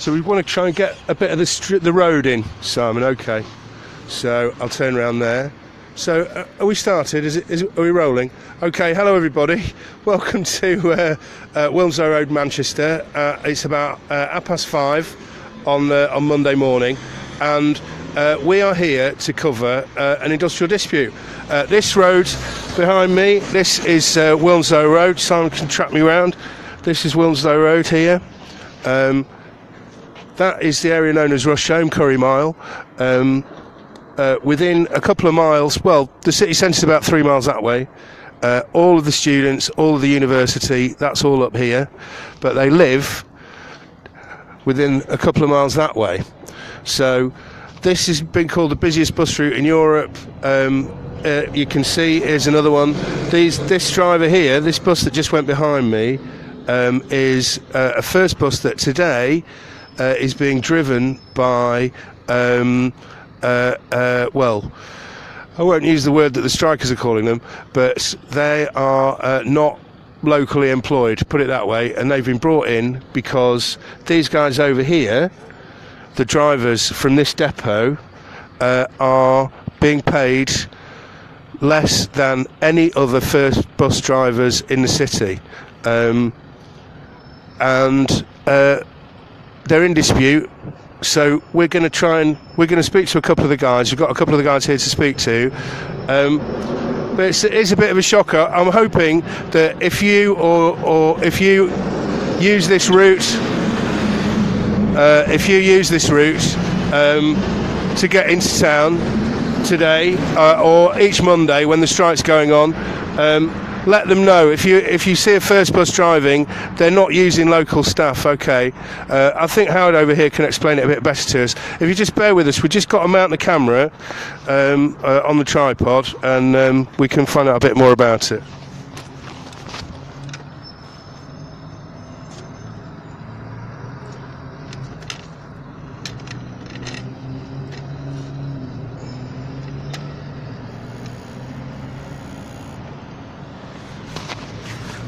So we want to try and get a bit of the road in, Simon. Okay. So I'll turn around there. So are we started? Are we rolling? Okay. Hello, everybody. Welcome to Wilmslow Road, Manchester. It's about 5:30 on Monday morning, and we are here to cover an industrial dispute. This road behind me, this is Wilmslow Road. Simon can track me round. This is Wilmslow Road here. That is the area known as Rusholme, Curry Mile. Within a couple of miles, well, the city centre is about 3 miles that way. All of the students, all of the university, that's all up here. But they live within a couple of miles that way. So this has been called the busiest bus route in Europe. You can see, here's another one. This driver here, this bus that just went behind me, is a first bus that today is being driven by, well, I won't use the word that the strikers are calling them, but they are not locally employed, put it that way, and they've been brought in because these guys over here, the drivers from this depot, are being paid less than any other first bus drivers in the city, and they're in dispute. So we're going to speak to a couple of the guys. We've got a couple of the guys here to speak to, but it's a bit of a shocker. I'm hoping that if you if you use this route, to get into town today or each Monday when the strike's going on, let them know. If you see a first bus driving, they're not using local staff. Okay, I think Howard over here can explain it a bit better to us. If you just bear with us, we've just got to mount the camera on the tripod, and we can find out a bit more about it.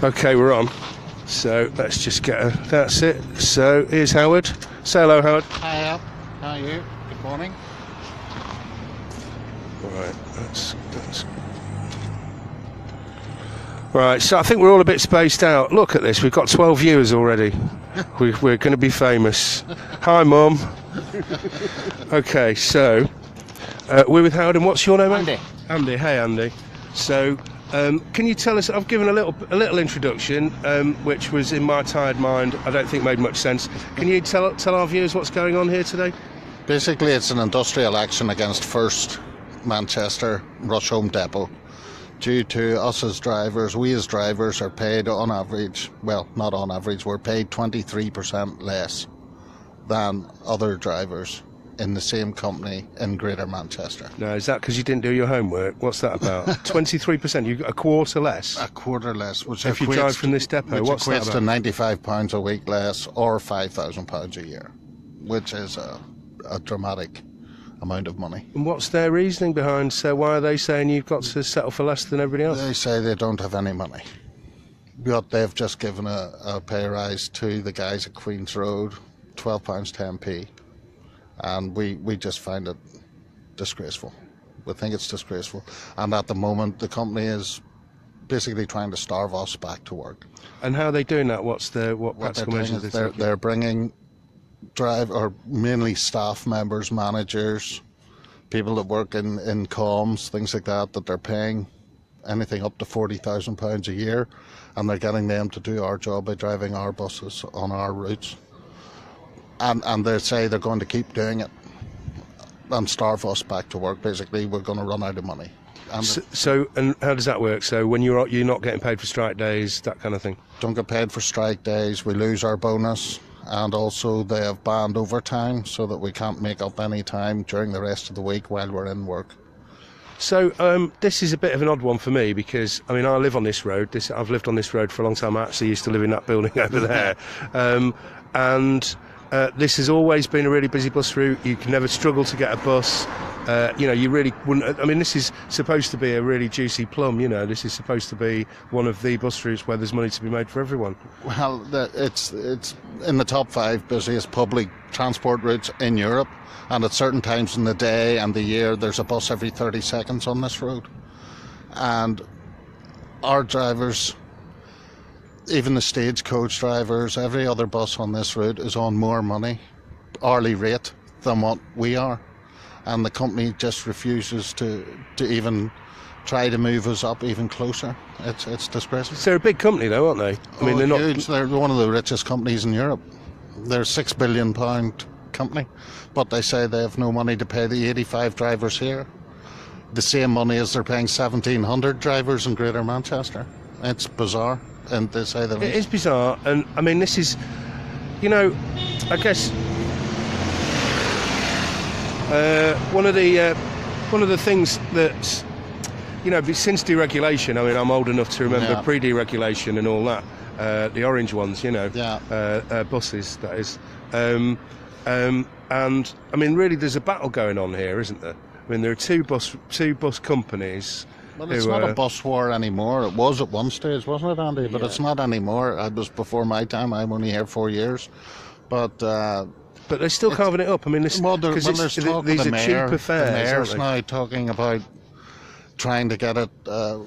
Okay, we're on. So let's just that's it. So here's Howard. Say hello, Howard. Hi, how are you? Good morning. Right, that's right. So I think we're all a bit spaced out. Look at this. We've got 12 viewers already. We're going to be famous. Hi, Mum. Okay, so we're with Howard, and what's your name? Andy. Andy. Hey, Andy. So. Can you tell us? I've given a little introduction, which was in my tired mind. I don't think made much sense. Can you tell our viewers what's going on here today? Basically, it's an industrial action against First Manchester Rusholme Depot. Due to us as drivers, we as drivers are paid on average. Well, not on average. We're paid 23% less than other drivers in the same company in Greater Manchester. Now, is that because you didn't do your homework? What's that about? 23%? You got a quarter less? A quarter less, which if you drive from this depot, which what's that equates about? to £95 a week less, or £5,000 a year, which is a dramatic amount of money. And what's their reasoning behind? So why are they saying you've got to settle for less than everybody else? They say they don't have any money. But they've just given a pay rise to the guys at Queen's Road, £12 10p. And we just find it disgraceful. We think it's disgraceful. And at the moment, the company is basically trying to starve us back to work. And how are they doing that? What practical measures are they taking? They're bringing mainly staff members, managers, people that work in comms, things like that they're paying anything up to £40,000 a year, and they're getting them to do our job by driving our buses on our routes. And they say they're going to keep doing it and starve us back to work. Basically, we're going to run out of money. And how does that work? So when you're not getting paid for strike days, that kind of thing? Don't get paid for strike days, we lose our bonus, and also they have banned overtime so that we can't make up any time during the rest of the week while we're in work. So this is a bit of an odd one for me because, I mean, I live on this road. I've lived on this road for a long time. I actually used to live in that building over there. And this has always been a really busy bus route. You can never struggle to get a bus. You really wouldn't. I mean, this is supposed to be a really juicy plum. This is supposed to be one of the bus routes where there's money to be made for everyone. Well, it's in the top 5 busiest public transport routes in Europe, and at certain times in the day and the year, there's a bus every 30 seconds on this road. And our drivers, even the stagecoach drivers, every other bus on this route is on more money, hourly rate, than what we are. And the company just refuses to even try to move us up even closer. It's disgraceful. They're a big company, though, aren't they? I mean, they're not huge. They're one of the richest companies in Europe. They're a £6 billion company, but they say they have no money to pay the 85 drivers here. The same money as they're paying 1,700 drivers in Greater Manchester. It's bizarre, and they say that it is bizarre. And I mean, this is, I guess. One of the things that's, since deregulation, I mean, I'm old enough to remember pre-deregulation and all that, the orange ones, buses, that is. And I mean, really, there's a battle going on here, isn't there? I mean, there are two bus companies. Well, it's not a bus war anymore. It was at one stage, wasn't it, Andy? But it's not anymore. It was before my time. I'm only here 4 years, but they're still carving it up. I mean, these are cheaper fares. The mayor's now talking about trying to get it a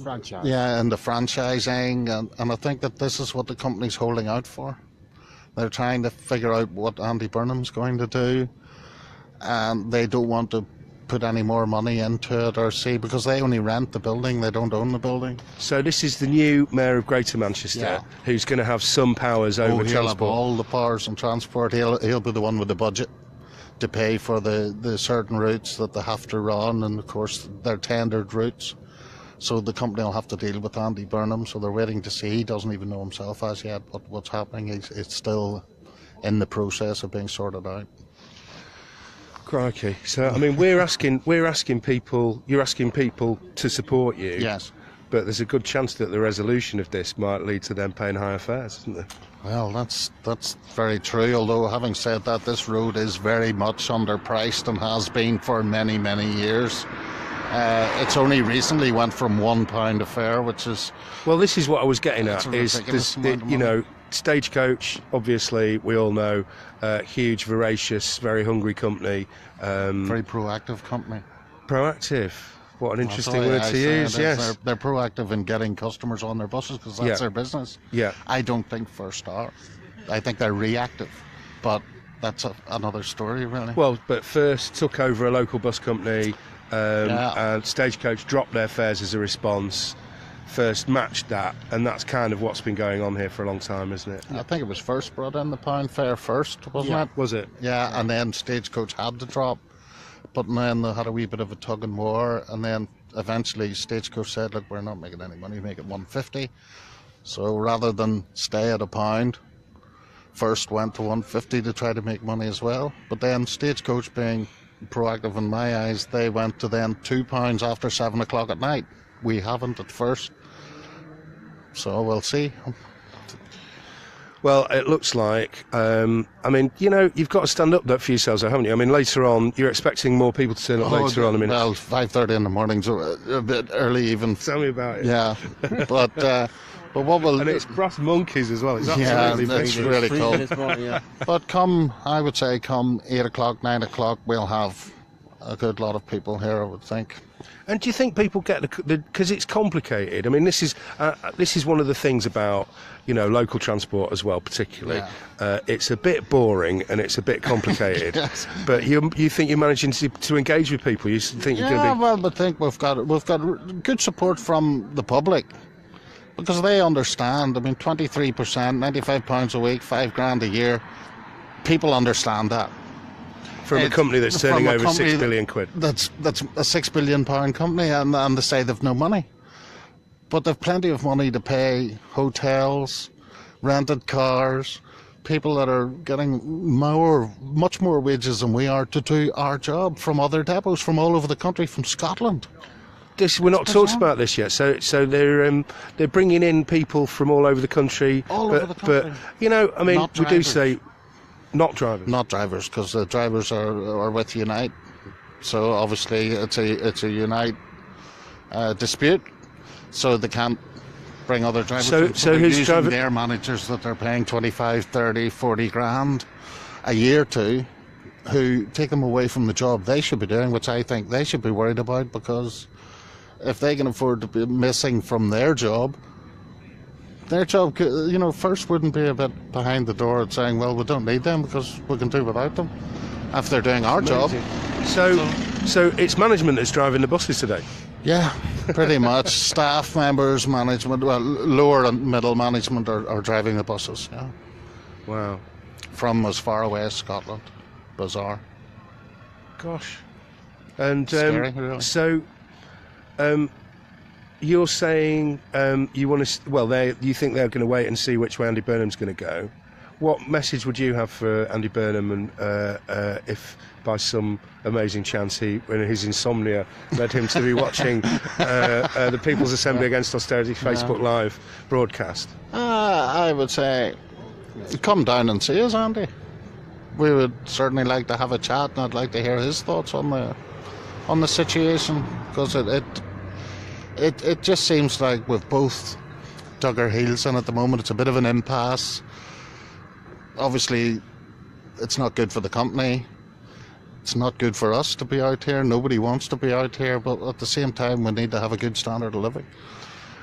franchise. Yeah, and the franchising, and I think that this is what the company's holding out for. They're trying to figure out what Andy Burnham's going to do, and they don't want to put any more money into it or see, because they only rent the building, they don't own the building. So this is the new Mayor of Greater Manchester, who's going to have some powers over transport. He'll have all the powers in transport. He'll be the one with the budget to pay for the certain routes that they have to run, and of course they're tendered routes. So the company will have to deal with Andy Burnham, so they're waiting to see. He doesn't even know himself as yet what's happening. It's still in the process of being sorted out. Crikey. So, I mean, we're asking people, you're asking people to support you. Yes. But there's a good chance that the resolution of this might lead to them paying higher fares, isn't there? Well, that's very true, although having said that, this road is very much underpriced and has been for many, many years. It's only recently went from £1 a fare, which is... Well, this is what I was getting at, is this, Stagecoach, obviously, we all know, huge, voracious, very hungry company. Very proactive company. Proactive. What an interesting word to use, yes. They're proactive in getting customers on their buses, because that's their business. Yeah. I don't think First are. I think they're reactive, but that's another story, really. Well, but First took over a local bus company, and Stagecoach dropped their fares as a response. First matched that, and that's kind of what's been going on here for a long time, isn't it? I think it was First brought in the pound fare first, wasn't it? Was it? Yeah, and then Stagecoach had to drop, but then they had a wee bit of a tug and war, and then eventually Stagecoach said, look, we're not making any money, make it £1.50. So rather than stay at £1, First went to £1.50 to try to make money as well. But then Stagecoach, being proactive in my eyes, they went to then £2 after 7 o'clock at night. We haven't at First. So we'll see. Well, it looks like, I mean, you've got to stand up for yourselves, haven't you? I mean, later on, you're expecting more people to turn up later on. I mean, well, 5:30 in the morning's a bit early even. Tell me about it. Yeah, but what will... And it's brass monkeys as well. It's it's really cool. But I would say come 8 o'clock, 9 o'clock, we'll have a good lot of people here, I would think. And do you think people get because it's complicated? I mean, this is one of the things about local transport as well, particularly. Yeah. It's a bit boring and it's a bit complicated. Yes. But you think you're managing to engage with people? You think you're going to be... well, but I think we've got good support from the public, because they understand. I mean, 23%, £95 a week, £5,000 a year. People understand that. From a company that's turning over £6 billion. That's a £6 billion company, and they say they've no money. But they've plenty of money to pay hotels, rented cars, people that are getting much more wages than we are to do our job from other depots from all over the country, from Scotland. We're not talked about this yet. So they're bringing in people from all over the country. Over the country. But I mean, we do say. Not drivers. Not drivers, because the drivers are with Unite. So obviously it's a Unite dispute. So they can't bring other drivers. So they're who's using driving? their managers that they're paying 25, 30, 40 grand a year to, who take them away from the job they should be doing, which I think they should be worried about, because if they can afford to be missing from their job, first wouldn't be a bit behind the door and saying, well, we don't need them because we can do without them, if they're doing our job. So it's management that's driving the buses today? Yeah, pretty much. Staff members, management, well, lower and middle management are driving the buses, yeah. Wow. From as far away as Scotland. Bizarre. Gosh. And Scary, really. So you're saying you want to... Well, you think they're going to wait and see which way Andy Burnham's going to go. What message would you have for Andy Burnham, and if by some amazing chance when his insomnia led him to be watching the People's Assembly Against Austerity Facebook Live broadcast? I would say, come down and see us, Andy. We would certainly like to have a chat, and I'd like to hear his thoughts on the situation, because it just seems like we've both dug our heels in at the moment. It's a bit of an impasse. Obviously, it's not good for the company. It's not good for us to be out here. Nobody wants to be out here, but at the same time, we need to have a good standard of living,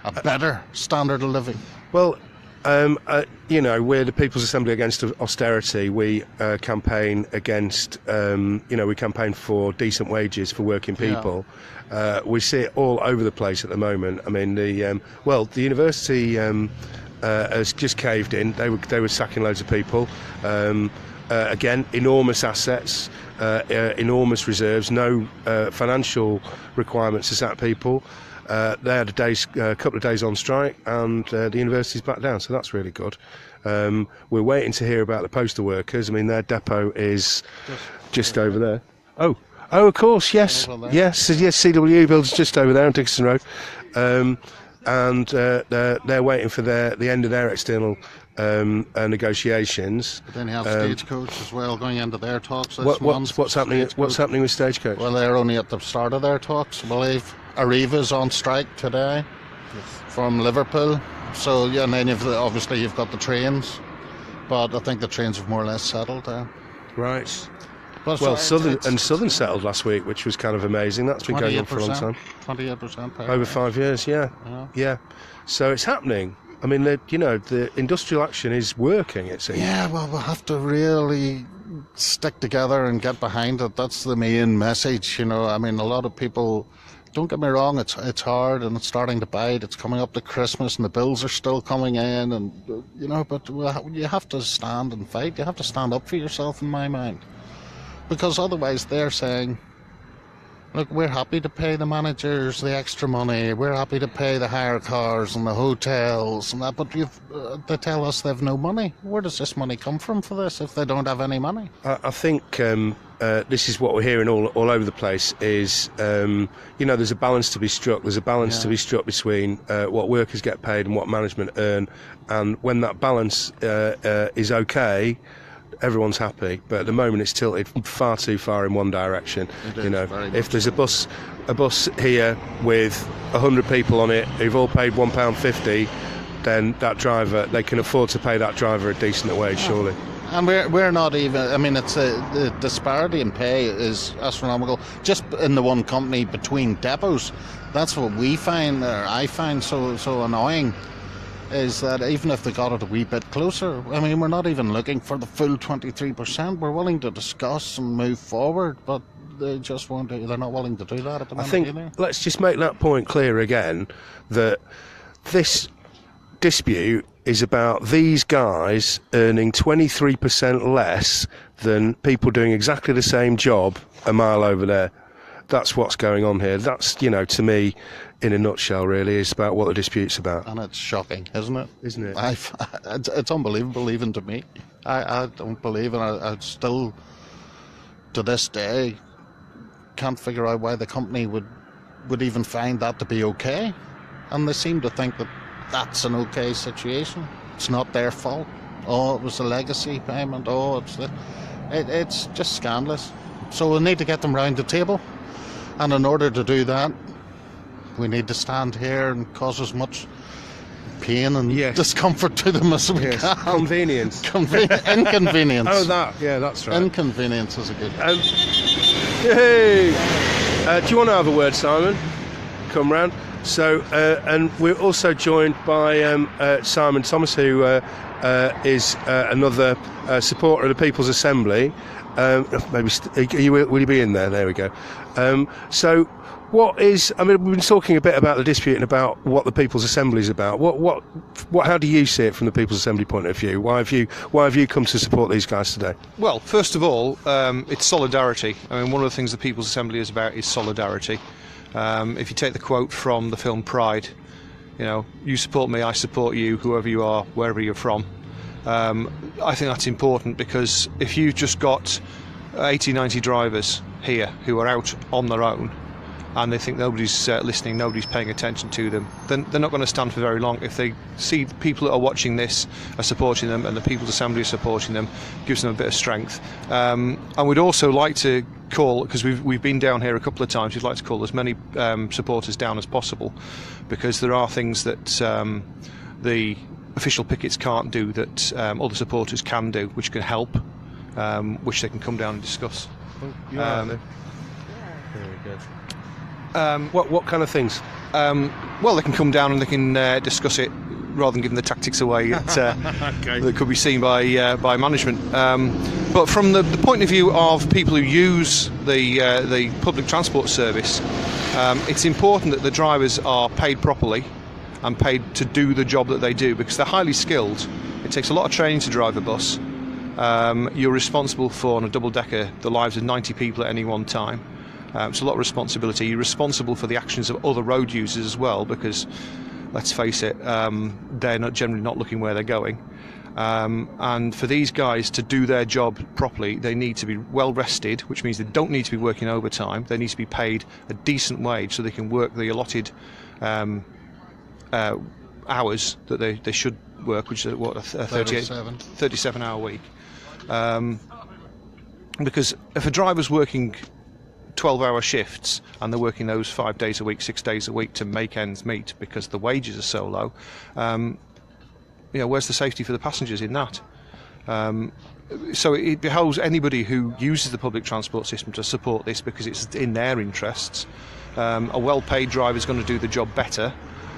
a better standard of living. Well, we're the People's Assembly Against Austerity. We campaign against, we campaign for decent wages for working people. Yeah. We see it all over the place at the moment. I mean, the university has just caved in. They were sacking loads of people. Again, enormous assets, enormous reserves, no financial requirements to sack people. They had a couple of days on strike, and the university's back down, so that's really good. We're waiting to hear about the postal workers. I mean, their depot is just over there. Oh, of course, yes. Yes, CW building's just over there on Dickinson Road. And they're waiting for the end of their external negotiations. But then you have Stagecoach as well going into their talks. What's happening? What's happening with Stagecoach? Well, they're only at the start of their talks, I believe. Arriva's on strike today from Liverpool. So yeah, and then you've got the trains, but I think the trains have more or less settled there. Right. But well, Southern settled last week, which was kind of amazing. That's been going on for a long time. 28%. Over 5 years, yeah. So it's happening. I mean, the industrial action is working, it seems. Yeah, well, we'll have to really stick together and get behind it. That's the main message, I mean, a lot of people, don't get me wrong, it's hard and it's starting to bite. It's coming up to Christmas and the bills are still coming in, and, but you have to stand and fight. You have to stand up for yourself, in my mind. Because otherwise they're saying, look, we're happy to pay the managers the extra money, we're happy to pay the hire cars and the hotels and that, but they tell us they've no money. Where does this money come from for this if they don't have any money? I think this is what we're hearing all over the place is, there's a balance to be struck. There's a balance to be struck between what workers get paid and what management earn. And when that balance is okay, everyone's happy, but at the moment it's tilted far too far in one direction. If there's a bus here with 100 people on it who've all paid £1.50, then that driver, they can afford to pay that driver a decent wage, surely. And we're not even, I mean, it's the disparity in pay is astronomical. Just in the one company between depots, that's what we find, or I find so annoying, is that even if they got it a wee bit closer, I mean, we're not even looking for the full 23%. We're willing to discuss and move forward, but they just won't. They're not willing to do that at the moment. I think let's just make that point clear again, that this dispute is about these guys earning 23% less than people doing exactly the same job a mile over there. That's what's going on here. That's, to me, in a nutshell, really, is about what the dispute's about. And it's shocking, isn't it? Isn't it? It's unbelievable, even to me. I don't believe, and I still, to this day, can't figure out why the company would even find that to be okay. And they seem to think that that's an okay situation. It's not their fault. Oh, it was a legacy payment. Oh, it's just scandalous. So we need to get them round the table, and in order to do that, we need to stand here and cause as much pain and discomfort to them as we can. Convenience. Inconvenience. Oh, that's right. Inconvenience is a good word. Hey! Do you want to have a word, Simon? Come round. So, and we're also joined by Simon Thomas, who is another supporter of the People's Assembly. Will you be in there? There we go. So, what is? I mean, we've been talking a bit about the dispute and about what the People's Assembly is about. How do you see it from the People's Assembly point of view? Why have you come to support these guys today? Well, first of all, it's solidarity. I mean, one of the things the People's Assembly is about is solidarity. If you take the quote from the film Pride, you support me, I support you, whoever you are, wherever you're from. I think that's important, because if you've just got 80, 90 drivers here who are out on their own and they think nobody's listening, nobody's paying attention to them, then they're not going to stand for very long. If they see the people that are watching this are supporting them and the People's Assembly is supporting them, gives them a bit of strength. And we'd also like to call, because we've been down here a couple of times, we'd like to call as many supporters down as possible, because there are things that the official pickets can't do that other supporters can do, which can help, which they can come down and discuss. You are there. Very good. What kind of things? Well, they can come down and they can discuss it, rather than giving the tactics away that could be seen by management. But from the point of view of people who use the public transport service, it's important that the drivers are paid properly and paid to do the job that they do, because they're highly skilled. It takes a lot of training to drive a bus. You're responsible for, on a double-decker, the lives of 90 people at any one time. It's a lot of responsibility. You're responsible for the actions of other road users as well, because, let's face it, they're generally not looking where they're going. And for these guys to do their job properly, they need to be well rested, which means they don't need to be working overtime. They need to be paid a decent wage so they can work the allotted hours that they should work, which is a 37-hour week. Because if a driver's working 12-hour shifts and they're working those 5 days a week, 6 days a week to make ends meet because the wages are so low, where's the safety for the passengers in that? So it behoves anybody who uses the public transport system to support this, because it's in their interests. A well-paid driver is going to do the job better.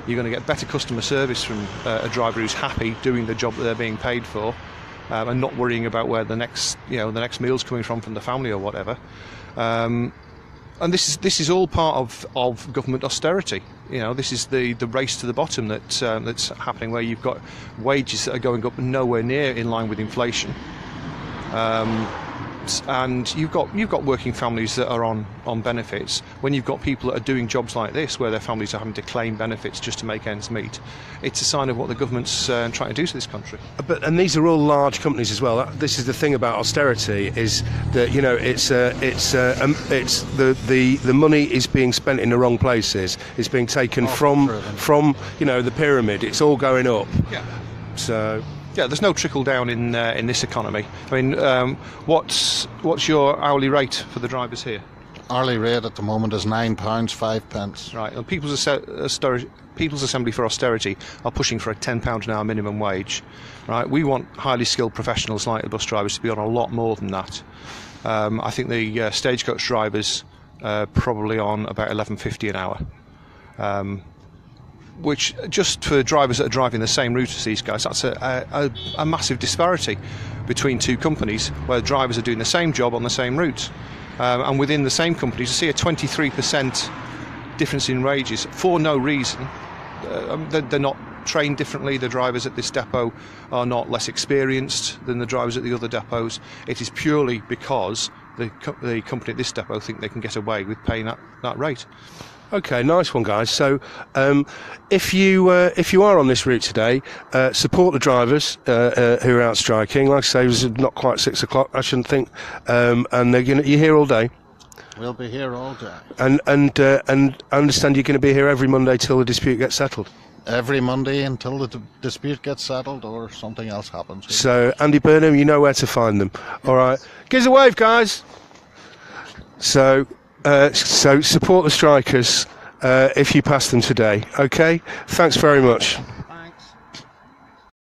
You're going to get better customer service from a driver who's happy doing the job that they're being paid for, and not worrying about where the next meal's coming from the family or whatever. And this is all part of government austerity. This is the race to the bottom that's happening, where you've got wages that are going up nowhere near in line with inflation. And you've got working families that are on benefits. When you've got people that are doing jobs like this, where their families are having to claim benefits just to make ends meet, it's a sign of what the government's trying to do to this country. And these are all large companies as well. This is the thing about austerity, is that the money is being spent in the wrong places. It's being taken from the pyramid. It's all going up. Yeah. So. Yeah, there's no trickle down in this economy. I mean, what's your hourly rate for the drivers here? Hourly rate at the moment is £9, 5 pence. Right, and People's Assembly for Austerity are pushing for a £10 an hour minimum wage. Right, we want highly skilled professionals like the bus drivers to be on a lot more than that. I think the stagecoach drivers are probably on about £11.50 an hour. Which, just for drivers that are driving the same route as these guys, that's a massive disparity between two companies, where drivers are doing the same job on the same route. And within the same companies, you see a 23% difference in wages for no reason. They're not trained differently. The drivers at this depot are not less experienced than the drivers at the other depots. It is purely because the company at this depot think they can get away with paying that rate. Okay, nice one, guys. So, if you are on this route today, support the drivers who are out striking. Like I say, it was not quite 6 o'clock, I shouldn't think, and you're here all day. We'll be here all day. And I understand you're going to be here every Monday till the dispute gets settled. every Monday until the dispute gets settled or something else happens. So, Andy Burnham, you know where to find them. All right. Give us a wave, guys. So support the strikers if you pass them today. Okay? Thanks very much.